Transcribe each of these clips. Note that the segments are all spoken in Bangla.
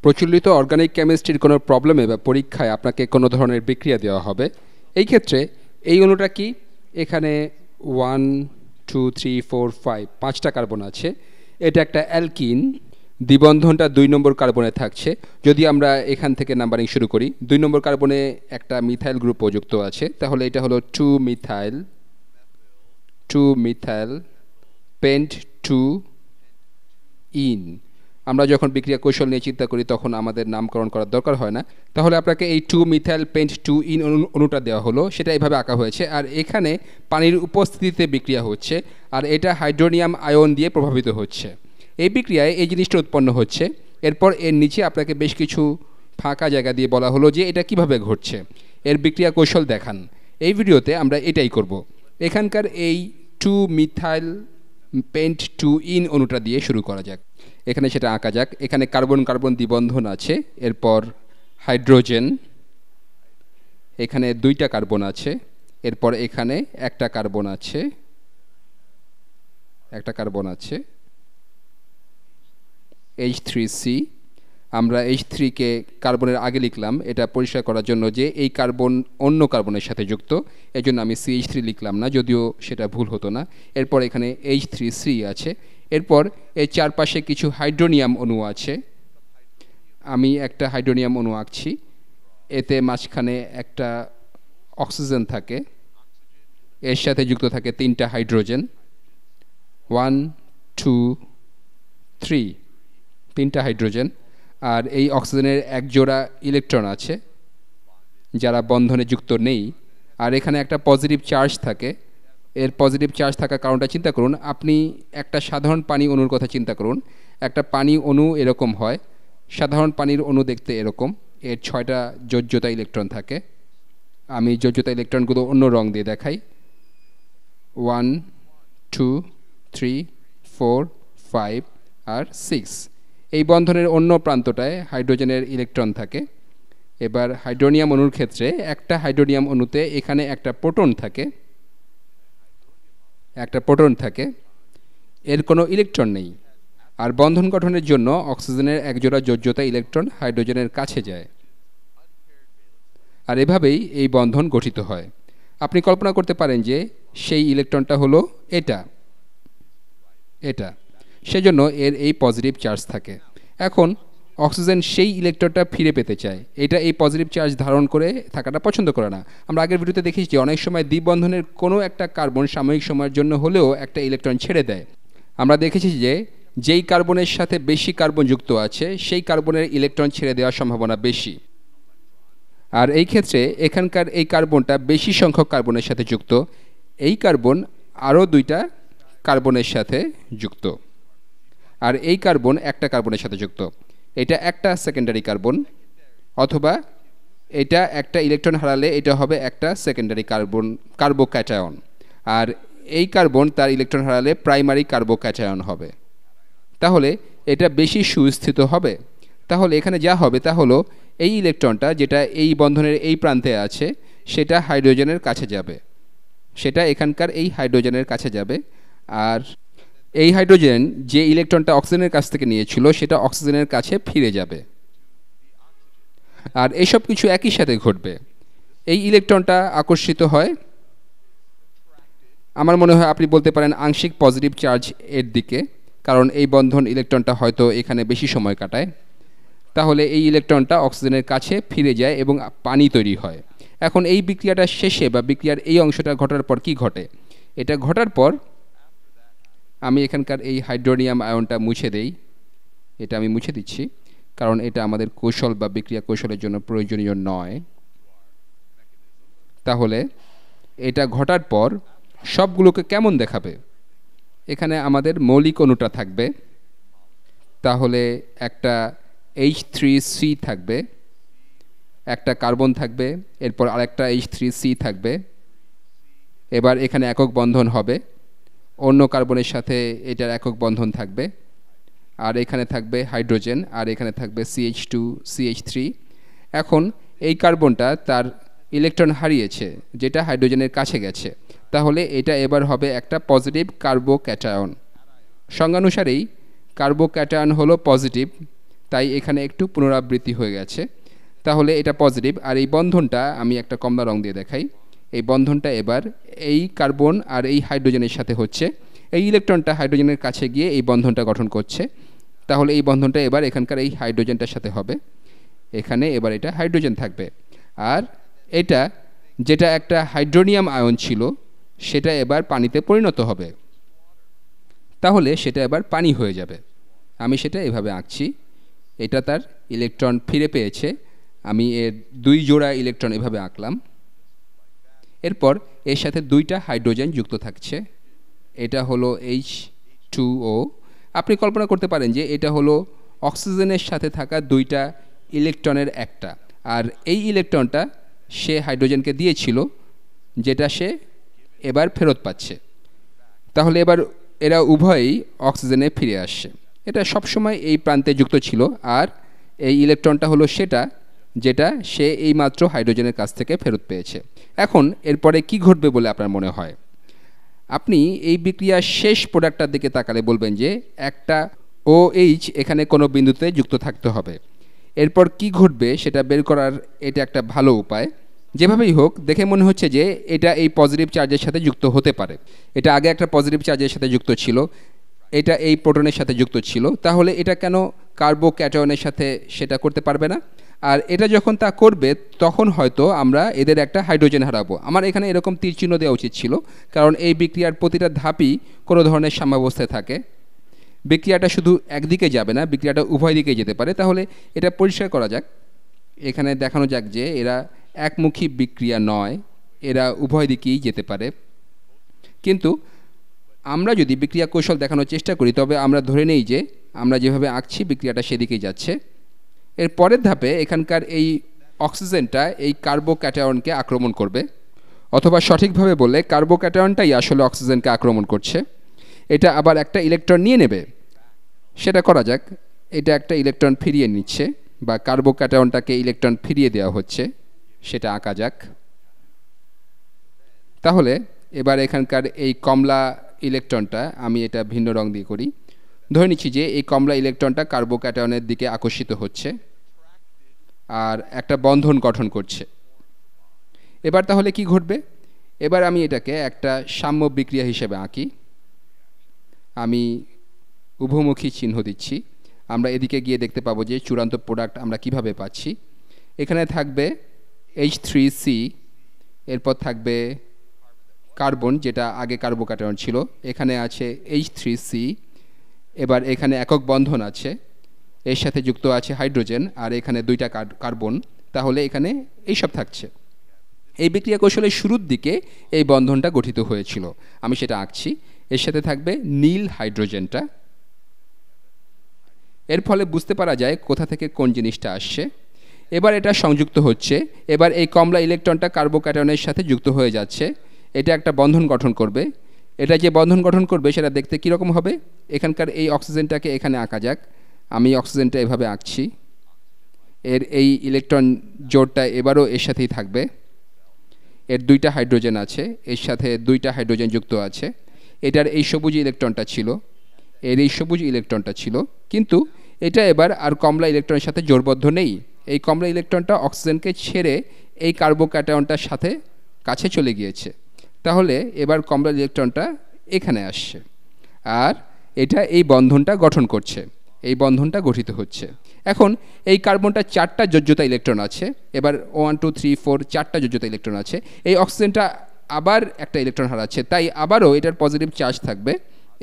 প্রচলিত অর্গানিক কেমিস্ট্রির কোনো প্রবলেমে বা পরীক্ষায় আপনাকে কোনো ধরনের বিক্রিয়া দেওয়া হবে। এই ক্ষেত্রে এই অণুটা কি, এখানে 1 2 3 4 5 5টা কার্বন আছে। এটা একটা অ্যালকিন, দ্বিবন্ধনটা 2 নম্বর কার্বনে থাকছে। যদি আমরা এখান থেকে নাম্বারিং শুরু করি, 2 নম্বর কার্বনে একটা মিথাইল গ্রুপ যুক্ত আছে, তাহলে এটা হলো 2 মিথাইল পেন্ট 2 ইন। আমরা যখন বিক্রিয়া কৌশল নিয়ে চিন্তা করি তখন আমাদের নামকরণ করার দরকার হয় না। তাহলে আপনাকে এই 2 মিথাইল পেন্ট 2 ইন অণুটা দেওয়া হলো, সেটা এইভাবে আঁকা হয়েছে। আর এখানে পানির উপস্থিতিতে বিক্রিয়া হচ্ছে, আর এটা হাইড্রোনিয়াম আয়ন দিয়ে প্রভাবিত হচ্ছে। এই বিক্রিয়ায় এই জিনিসটা উৎপন্ন হচ্ছে। এরপর এর নিচে আপনাকে বেশ কিছু ফাঁকা জায়গা দিয়ে বলা হলো যে এটা কিভাবে ঘটছে, এর বিক্রিয়া কৌশল দেখান। এই ভিডিওতে আমরা এটাই করব। এখানকার এই 2 মিথাইল পেন্ট 2 ইন অণুটা দিয়ে শুরু করা যাক। এখানে সেটা আঁকা যাক। এখানে কার্বন কার্বন দ্বিবন্ধন আছে, এরপর হাইড্রোজেন, এখানে 2টা কার্বন আছে, এরপর এখানে একটা কার্বন আছে, H3C। আমরা H3 কে কার্বনের আগে লিখলাম এটা পরিষ্কার করার জন্য যে এই কার্বন অন্য কার্বনের সাথে যুক্ত, এজন্য আমি CH3 লিখলাম না, যদিও সেটা ভুল হতো না। এরপর এখানে H3C আছে। এরপর এর চারপাশে কিছু হাইড্রোনিয়াম অণু আছে। আমি একটা হাইড্রোনিয়াম অণু আঁকছি। এতে মাঝখানে একটা অক্সিজেন থাকে, এর সাথে যুক্ত থাকে 3টা হাইড্রোজেন, 1 2 3, 3টা হাইড্রোজেন। আর এই অক্সিজেনের এক জোড়া ইলেকট্রন আছে যারা বন্ধনে যুক্ত নেই। আর এখানে একটা পজিটিভ চার্জ থাকে। এর পজিটিভ চার্জ থাকার কারণটা চিন্তা করুন। আপনি একটা সাধারণ পানি অণুর কথা চিন্তা করুন। একটা পানি অণু এরকম হয়, সাধারণ পানির অণু দেখতে এরকম। এর 6টা যোজ্যতা ইলেকট্রন থাকে। আমি যোজ্যতা ইলেকট্রনগুলো অন্য রং দিয়ে দেখাই। 1 2 3 4 5 আর 6। এই বন্ধনের অন্য প্রান্তটায় হাইড্রোজেনের ইলেকট্রন থাকে। এবার হাইড্রোনিয়াম অণুর ক্ষেত্রে একটা হাইড্রোনিয়াম অণুতে এখানে একটা প্রোটন থাকে, এর কোনো ইলেকট্রন নেই। আর বন্ধন গঠনের জন্য অক্সিজেনের একজোড়া যোজ্যতা ইলেকট্রন হাইড্রোজেনের কাছে যায়, আর এভাবেই এই বন্ধন গঠিত হয়। আপনি কল্পনা করতে পারেন যে সেই ইলেকট্রনটা হলো এটা, সেজন্য এর এই পজিটিভ চার্জ থাকে। এখন অক্সিজেন সেই ইলেকট্রনটা ফিরে পেতে চায়, এটা এই পজিটিভ চার্জ ধারণ করে থাকাটা পছন্দ করে না। আমরা আগের ভিডিওতে দেখেছি যে অনেক সময় দ্বিবন্ধনের কোনো একটা কার্বন সাময়িক সময়ের জন্য হলেও একটা ইলেকট্রন ছেড়ে দেয়। আমরা দেখেছি যে যেই কার্বনের সাথে বেশি কার্বন যুক্ত আছে সেই কার্বনের ইলেকট্রন ছেড়ে দেওয়ার সম্ভাবনা বেশি। আর এই ক্ষেত্রে এখানকার এই কার্বনটা বেশি সংখ্যক কার্বনের সাথে যুক্ত। এই কার্বন আরও 2টা কার্বনের সাথে যুক্ত, আর এই কার্বন একটা কার্বনের সাথে যুক্ত। এটা একটা সেকেন্ডারি কার্বন, অথবা এটা একটা ইলেকট্রন হারালে এটা হবে একটা সেকেন্ডারি কার্বোক্যাটায়ন। আর এই কার্বন তার ইলেকট্রন হারালে প্রাইমারি কার্বোক্যাটায়ন হবে। তাহলে এটা বেশি সুস্থিত হবে। তাহলে এখানে যা হবে তা হলো এই ইলেকট্রনটা যেটা এই বন্ধনের এই প্রান্তে আছে সেটা হাইড্রোজেনের কাছে যাবে, সেটা এখানকার এই হাইড্রোজেনের কাছে যাবে। আর এই হাইড্রোজেন যে ইলেকট্রনটা অক্সিজেনের কাছ থেকে নিয়েছিল সেটা অক্সিজেনের কাছে ফিরে যাবে। আর এইসব কিছু একই সাথে ঘটবে। এই ইলেকট্রনটা আকর্ষিত হয়, আমার মনে হয় আপনি বলতে পারেন আংশিক পজিটিভ চার্জ এর দিকে, কারণ এই বন্ধন ইলেকট্রনটা হয়তো এখানে বেশি সময় কাটায়। তাহলে এই ইলেকট্রনটা অক্সিজেনের কাছে ফিরে যায় এবং পানি তৈরি হয়। এখন এই বিক্রিয়াটা শেষে বা বিক্রিয়ার এই অংশটা ঘটার পর কি ঘটে? এটা ঘটার পর আমি এখানকার এই হাইড্রোনিয়াম আয়নটা মুছে দেই। এটা আমি মুছে দিচ্ছি কারণ এটা আমাদের কৌশল বা বিক্রিয়া কৌশলের জন্য প্রয়োজনীয় নয়। তাহলে এটা ঘটার পর সবগুলোকে কেমন দেখাবে? এখানে আমাদের মৌলিক অণুটা থাকবে, তাহলে একটা H3C থাকবে, একটা কার্বন থাকবে, এরপর আরেকটা H3C থাকবে। এবার এখানে একক বন্ধন হবে, অন্য কার্বনের সাথে এটার একক বন্ধন থাকবে। আর এখানে থাকবে হাইড্রোজেন, আর এখানে থাকবে CH2 CH3। এখন এই কার্বনটা তার ইলেকট্রন হারিয়েছে যেটা হাইড্রোজেনের কাছে গেছে, তাহলে এটা এবার হবে একটা পজিটিভ কার্বোক্যাটায়ন। সংজ্ঞানুসারেই কার্বোক্যাটায়ন হলো পজিটিভ, তাই এখানে একটু পুনরাবৃত্তি হয়ে গেছে। তাহলে এটা পজিটিভ। আর এই বন্ধনটা আমি একটা কমলা রং দিয়ে দেখাই। এই বন্ধনটা এবার এই কার্বন আর এই হাইড্রোজেনের সাথে হচ্ছে। এই ইলেকট্রনটা হাইড্রোজেনের কাছে গিয়ে এই বন্ধনটা গঠন করছে। তাহলে এই বন্ধনটা এবার এখানকার এই হাইড্রোজেনটার সাথে হবে। এখানে এবার এটা হাইড্রোজেন থাকবে। আর এটা যেটা একটা হাইড্রোনিয়াম আয়ন ছিল সেটা এবার পানিতে পরিণত হবে। তাহলে সেটা এবার পানি হয়ে যাবে। আমি সেটা এভাবে আঁকছি। এটা তার ইলেকট্রন ফিরে পেয়েছে। আমি এর 2 জোড়া ইলেকট্রন এভাবে আঁকলাম। এরপর এর সাথে 2টা হাইড্রোজেন যুক্ত থাকছে। এটা হলো H2O। আপনি কল্পনা করতে পারেন যে এটা হলো অক্সিজেনের সাথে থাকা 2টা ইলেকট্রনের একটা। আর এই ইলেকট্রনটা সে হাইড্রোজেনকে দিয়েছিল, যেটা সে এবার ফেরত পাচ্ছে। তাহলে এবার এরা উভয়ই অক্সিজেনে ফিরে আসছে। এটা সবসময় এই প্রান্তে যুক্ত ছিল। আর এই ইলেকট্রনটা হলো সেটা যেটা সে এইমাত্র হাইড্রোজেনের কাছ থেকে ফেরত পেয়েছে। এখন এরপরে কি ঘটবে বলে আপনার মনে হয়? আপনি এই বিক্রিয়ার শেষ প্রোডাক্টটার দিকে তাকালে বলবেন যে একটা OH এখানে কোনো বিন্দুতে যুক্ত থাকতে হবে। এরপর কি ঘটবে সেটা বের করার এটা একটা ভালো উপায়। যেভাবেই হোক, দেখে মনে হচ্ছে যে এটা এই পজিটিভ চার্জের সাথে যুক্ত হতে পারে। এটা আগে একটা পজিটিভ চার্জের সাথে যুক্ত ছিল, এটা এই প্রোটনের সাথে যুক্ত ছিল। তাহলে এটা কেন কার্বোক্যাটায়নের সাথে সেটা করতে পারবে না? আর এটা যখন তা করবে তখন হয়তো আমরা এদের একটা হাইড্রোজেন হারাবো। আমার এখানে এরকম তীর চিহ্ন দেওয়া উচিত ছিল, কারণ এই বিক্রিয়ার প্রতিটা ধাপই কোনো ধরনের সাম্যাবস্থায় থাকে। বিক্রিয়াটা শুধু একদিকে যাবে না, বিক্রিয়াটা উভয় দিকে যেতে পারে। তাহলে এটা পরিষ্কার করা যাক। এখানে দেখানো যাক যে এরা একমুখী বিক্রিয়া নয়, এরা উভয় দিকেই যেতে পারে। কিন্তু আমরা যদি বিক্রিয়া কৌশল দেখানোর চেষ্টা করি তবে আমরা ধরে নেই যে আমরা যেভাবে আঁকছি বিক্রিয়াটা সেদিকেই যাচ্ছে। এর পরের ধাপে এখানকার এই অক্সিজেনটা এই কার্বোক্যাটায়নকে আক্রমণ করবে, অথবা সঠিকভাবে বললে কার্বোক্যাটায়নটাই আসলে অক্সিজেনকে আক্রমণ করছে। এটা আবার একটা ইলেকট্রন নিয়ে নেবে। সেটা করা যাক। এটা একটা ইলেকট্রন ফিরিয়ে নিচ্ছে, বা কার্বোক্যাটায়নটাকে ইলেকট্রন ফিরিয়ে দেওয়া হচ্ছে, সেটা আঁকা যাক। তাহলে এবার এখানকার এই কমলা ইলেকট্রনটা আমি এটা ভিন্ন রং দিয়ে করি। ধরে নিচ্ছি যে এই কমলা ইলেকট্রনটা কার্বোক্যাটায়নের দিকে আকর্ষিত হচ্ছে আর একটা বন্ধন গঠন করছে। এবার তাহলে কি ঘটবে? এবার আমি এটাকে একটা সাম্য বিক্রিয়া হিসেবে আঁকি। আমি উভমুখী চিহ্ন দিচ্ছি। আমরা এদিকে গিয়ে দেখতে পাবো যে চূড়ান্ত প্রোডাক্ট আমরা কিভাবে পাচ্ছি। এখানে থাকবে H3C, এরপর থাকবে কার্বন যেটা আগে কার্বোক্যাটায়ন ছিল, এখানে আছে H3C। এবার এখানে একক বন্ধন আছে, এর সাথে যুক্ত আছে হাইড্রোজেন, আর এখানে 2টা কার্বন। তাহলে এখানে এইসব থাকছে। এই বিক্রিয়া কৌশলের শুরুর দিকে এই বন্ধনটা গঠিত হয়েছিল। আমি সেটা আঁকছি। এর সাথে থাকবে নীল হাইড্রোজেনটা। এর ফলে বুঝতে পারা যায় কোথা থেকে কোন জিনিসটা আসছে। এবার এটা সংযুক্ত হচ্ছে। এবার এই কমলা ইলেকট্রনটা কার্বোক্যাটায়নের সাথে যুক্ত হয়ে যাচ্ছে। এটা একটা বন্ধন গঠন করবে। এটা যে বন্ধন গঠন করবে সেটা দেখতে কীরকম হবে? এখানকার এই অক্সিজেনটাকে এখানে আঁকা যাক। আমি অক্সিজেনটা এভাবে আঁকছি। এর এই ইলেকট্রন জোড়টা এবারও এর সাথেই থাকবে। এর 2টা হাইড্রোজেন আছে, এর সাথে 2টা হাইড্রোজেন যুক্ত আছে। এটার এই সবুজ ইলেকট্রনটা ছিল, এর এই সবুজ ইলেকট্রনটা ছিল, কিন্তু এটা এবার আর কমলা ইলেকট্রনের সাথে জোড়বদ্ধ নেই। এই কমলা ইলেকট্রনটা অক্সিজেনকে ছেড়ে এই কার্বোক্যাটায়নটার সাথে কাছে চলে গিয়েছে। তাহলে এবার কমলা ইলেকট্রনটা এখানে আসছে আর এটা এই বন্ধনটা গঠন করছে, এই বন্ধনটা গঠিত হচ্ছে। এখন এই কার্বনটা 4টা যোজ্যতা ইলেকট্রন আছে। এবার 1 2 3 4 4টা যোজ্যতা ইলেকট্রন আছে। এই অক্সিজেনটা আবার একটা ইলেকট্রন হারাচ্ছে, তাই আবারও এটার পজিটিভ চার্জ থাকবে।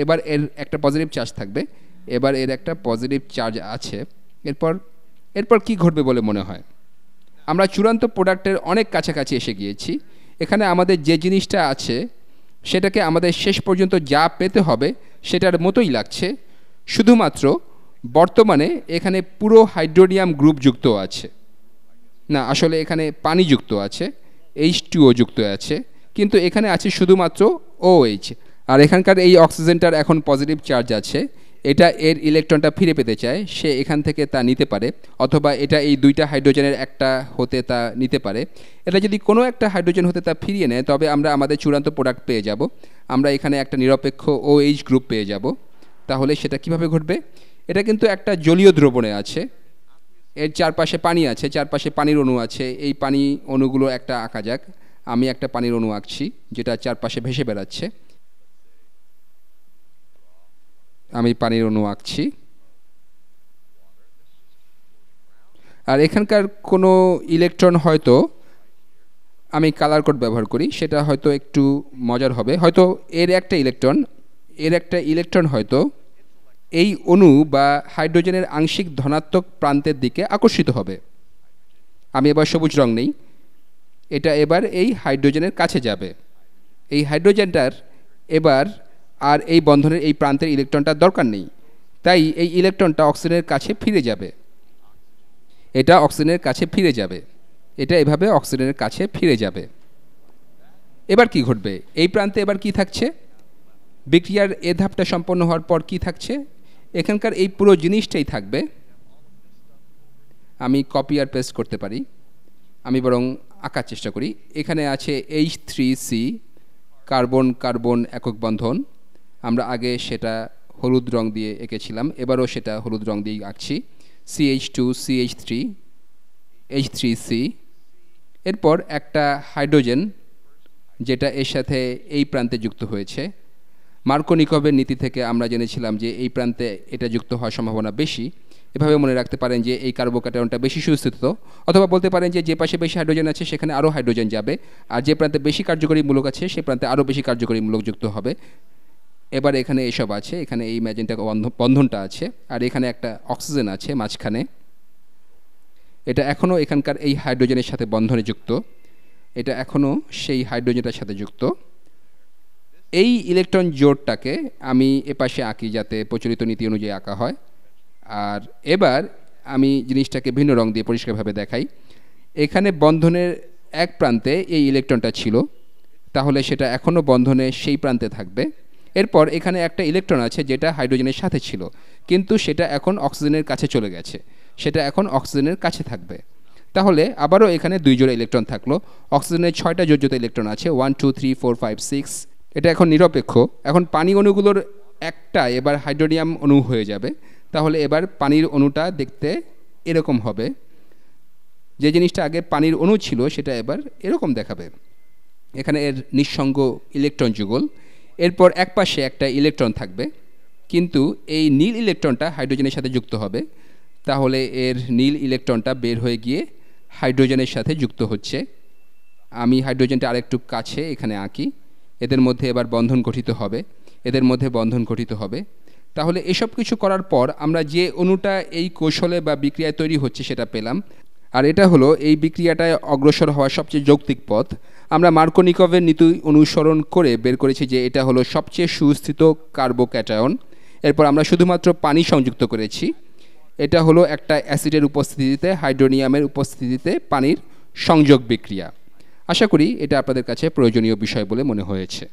এবার এর একটা পজিটিভ চার্জ থাকবে, এবার এর একটা পজিটিভ চার্জ আছে। এরপর কি ঘটবে বলে মনে হয়? আমরা চূড়ান্ত প্রোডাক্টের অনেক কাছাকাছি এসে গিয়েছি। এখানে আমাদের যে জিনিসটা আছে সেটাকে আমাদের শেষ পর্যন্ত যা পেতে হবে সেটার মতোই লাগছে, শুধুমাত্র বর্তমানে এখানে পুরো হাইড্রোনিয়াম গ্রুপ যুক্ত আছে না, আসলে এখানে পানি যুক্ত আছে, H2O যুক্ত আছে, কিন্তু এখানে আছে শুধুমাত্র OH। আর এখানকার এই অক্সিজেনটার এখন পজিটিভ চার্জ আছে। এটা এর ইলেকট্রনটা ফিরে পেতে চায়, সে এখান থেকে তা নিতে পারে, অথবা এটা এই 2টা হাইড্রোজেনের একটা হতে তা নিতে পারে। এটা যদি কোনো একটা হাইড্রোজেন হতে তা ফিরিয়ে নেয় তবে আমরা আমাদের চূড়ান্ত প্রোডাক্ট পেয়ে যাব। আমরা এখানে একটা নিরপেক্ষ OH গ্রুপ পেয়ে যাব। তাহলে সেটা কিভাবে ঘটবে? এটা কিন্তু একটা জলীয় দ্রবণে আছে। এর চারপাশে পানি আছে, চারপাশে পানির অণু আছে। এই পানি অণুগুলো একটা আঁকা যাক। আমি একটা পানির অণু আঁকছি যেটা চারপাশে ভেসে বেড়াচ্ছে। আমি পানির অণু আঁকছি। আর এখানকার কোনো ইলেকট্রন হয়তো আমি কালার কোড ব্যবহার করি, সেটা হয়তো একটু মজার হবে। হয়তো এর একটা ইলেকট্রন হয়তো এই অণু বা হাইড্রোজেনের আংশিক ধনাত্মক প্রান্তের দিকে আকর্ষিত হবে। আমি এবার সবুজ রং নেই, এটা এবার এই হাইড্রোজেনের কাছে যাবে। এই হাইড্রোজেনটার এবার আর এই বন্ধনের এই প্রান্তের ইলেকট্রনটার দরকার নেই, তাই এই ইলেকট্রনটা অক্সিজেনের কাছে ফিরে যাবে। এটা অক্সিজেনের কাছে ফিরে যাবে, এটা এভাবে অক্সিজেনের কাছে ফিরে যাবে। এবার কি ঘটবে? এই প্রান্তে এবার কি থাকছে? বিক্রিয়ার এ ধাপটা সম্পন্ন হওয়ার পর কি থাকছে? এখানকার এই পুরো জিনিসটাই থাকবে। আমি কপি আর পেস্ট করতে পারি, আমি বরং আঁকার চেষ্টা করি। এখানে আছে H3C, কার্বন কার্বন একক বন্ধন। আমরা আগে সেটা হলুদ রং দিয়ে এঁকেছিলাম, এবারও সেটা হলুদ রং দিয়ে আঁকছি। CH2 CH3 H3C। এরপর একটা হাইড্রোজেন যেটা এর সাথে এই প্রান্তে যুক্ত হয়েছে। মার্কোনিকভের নীতি থেকে আমরা জেনেছিলাম যে এই প্রান্তে এটা যুক্ত হওয়ার সম্ভাবনা বেশি। এভাবে মনে রাখতে পারেন যে এই কার্বোক্যাটায়নটা বেশি সুস্থিত, অথবা বলতে পারেন যে যে পাশে বেশি হাইড্রোজেন আছে সেখানে আরও হাইড্রোজেন যাবে, আর যে প্রান্তে বেশি কার্যকরী মূলক আছে সে প্রান্তে আরও বেশি কার্যকরী মূলক যুক্ত হবে। এবার এখানে এসব আছে, এখানে এই ম্যাজেন্টা বন্ধনটা আছে, আর এখানে একটা অক্সিজেন আছে মাঝখানে। এটা এখনও এখানকার এই হাইড্রোজেনের সাথে বন্ধনে যুক্ত, এটা এখনও সেই হাইড্রোজেনটার সাথে যুক্ত। এই ইলেকট্রন জোড়টাকে আমি এপাশে আঁকি যাতে প্রচলিত নীতি অনুযায়ী আঁকা হয়। আর এবার আমি জিনিসটাকে ভিন্ন রং দিয়ে পরিষ্কারভাবে দেখাই। এখানে বন্ধনের এক প্রান্তে এই ইলেকট্রনটা ছিল, তাহলে সেটা এখনও বন্ধনে সেই প্রান্তে থাকবে। এরপর এখানে একটা ইলেকট্রন আছে যেটা হাইড্রোজেনের সাথে ছিল, কিন্তু সেটা এখন অক্সিজেনের কাছে চলে গেছে, সেটা এখন অক্সিজেনের কাছে থাকবে। তাহলে আবারও এখানে দুই জোড়া ইলেকট্রন থাকলো। অক্সিজেনের 6টা যোজ্যতা ইলেকট্রন আছে, 1 2 3 4 5 6। এটা এখন নিরপেক্ষ। এখন পানি অণুগুলোর একটা এবার হাইড্রোনিয়াম অণু হয়ে যাবে। তাহলে এবার পানির অণুটা দেখতে এরকম হবে। যে জিনিসটা আগে পানির অণু ছিল সেটা এবার এরকম দেখাবে। এখানে এর নিঃসঙ্গ ইলেকট্রন যুগল। এরপর একপাশে একটা ইলেকট্রন থাকবে, কিন্তু এই নীল ইলেকট্রনটা হাইড্রোজেনের সাথে যুক্ত হবে। তাহলে এর নীল ইলেকট্রনটা বের হয়ে গিয়ে হাইড্রোজেনের সাথে যুক্ত হচ্ছে। আমি হাইড্রোজেনটা আরেকটু কাছে এখানে আঁকি। এদের মধ্যে এবার বন্ধন গঠিত হবে, এদের মধ্যে বন্ধন গঠিত হবে। তাহলে এসব কিছু করার পর আমরা যে অণুটা এই কৌশলে বা বিক্রিয়ায় তৈরি হচ্ছে সেটা পেলাম। আর এটা হলো এই বিক্রিয়াটায় অগ্রসর হওয়ার সবচেয়ে যৌক্তিক পথ। আমরা মার্কোনিকভের নীতি অনুসরণ করে বের করেছি যে এটা হলো সবচেয়ে সুস্থিত কার্বোক্যাটায়ন। এরপর আমরা শুধুমাত্র পানি সংযুক্ত করেছি। এটা হলো একটা অ্যাসিডের উপস্থিতিতে হাইড্রোনিয়ামের উপস্থিতিতে পানির সংযোগ বিক্রিয়া। আশা করি এটা আপনাদের কাছে প্রয়োজনীয় বিষয় বলে মনে হয়েছে।